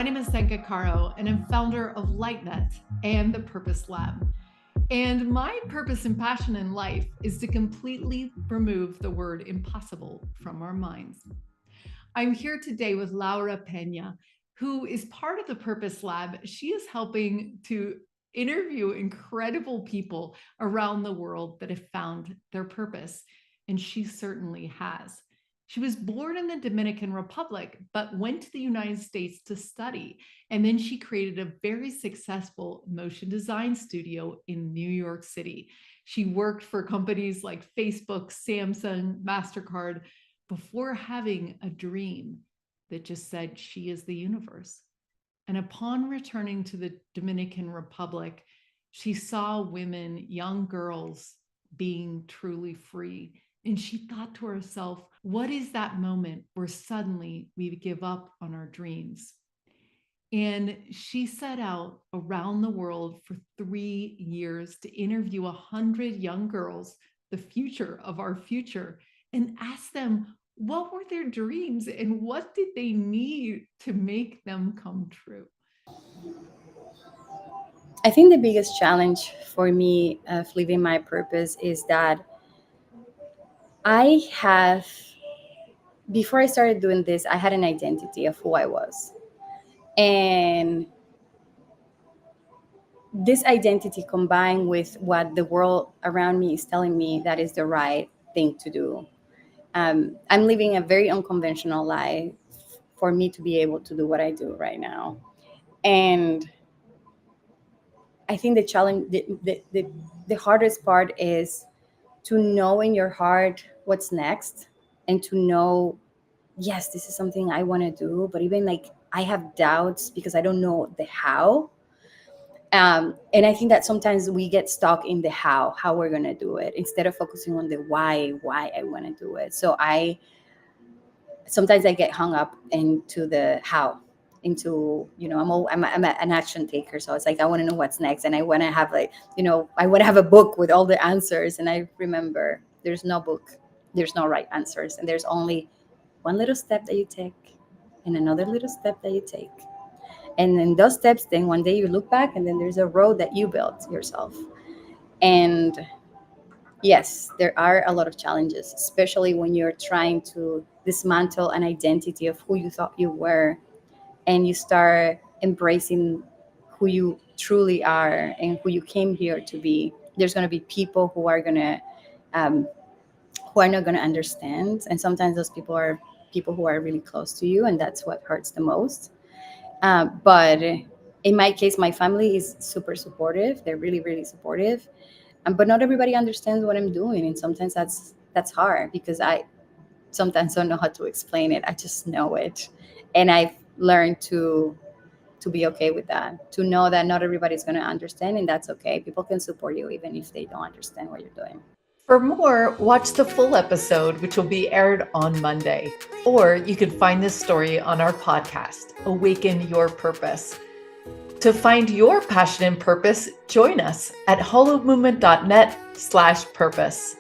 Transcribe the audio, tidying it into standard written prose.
My name is Senka Caro, and I'm founder of LightNet and the Purpose Lab. And my purpose and passion in life is to completely remove the word impossible from our minds. I'm here today with Laura Peña, who is part of the Purpose Lab. She is helping to interview incredible people around the world that have found their purpose, and she certainly has. She was born in the Dominican Republic, but went to the United States to study. And then she created a very successful motion design studio in New York City. She worked for companies like Facebook, Samsung, MasterCard, before having a dream that just said she is the universe. And upon returning to the Dominican Republic, she saw women, young girls, being truly free. And she thought to herself, what is that moment where suddenly we give up on our dreams? And she set out around the world for 3 years to interview 100 young girls, the future of our future, and ask them what were their dreams and what did they need to make them come true. I think the biggest challenge for me of living my purpose is that before I started doing this, I had an identity of who I was. And this identity combined with what the world around me is telling me that is the right thing to do. I'm living a very unconventional life for me to be able to do what I do right now. And I think the challenge, the hardest part is to know in your heart what's next and to know, yes, this is something I want to do, but even like I have doubts because I don't know the how. And I think that sometimes we get stuck in the how we're going to do it instead of focusing on the why I want to do it. So sometimes I get hung up into the how, into, I'm an action taker. So it's like, I want to know what's next. And I want to have I want to have a book with all the answers. And I remember there's no book, there's no right answers. And there's only one little step that you take and another little step that you take. And then those steps, then one day you look back and then there's a road that you built yourself. And yes, there are a lot of challenges, especially when you're trying to dismantle an identity of who you thought you were and you start embracing who you truly are and who you came here to be. There's going to be people who are not going to understand, and sometimes those people are people who are really close to you, and that's what hurts the most. But in my case, my family is super supportive. They're really, really supportive. But not everybody understands what I'm doing, and sometimes that's hard because I sometimes don't know how to explain it. I just know it, and I've learned to be okay with that. To know that not everybody's going to understand, and that's okay. People can support you even if they don't understand what you're doing. For more, watch the full episode, which will be aired on Monday. Or you can find this story on our podcast, Awaken Your Purpose. To find your passion and purpose, join us at hollowmovement.net/purpose.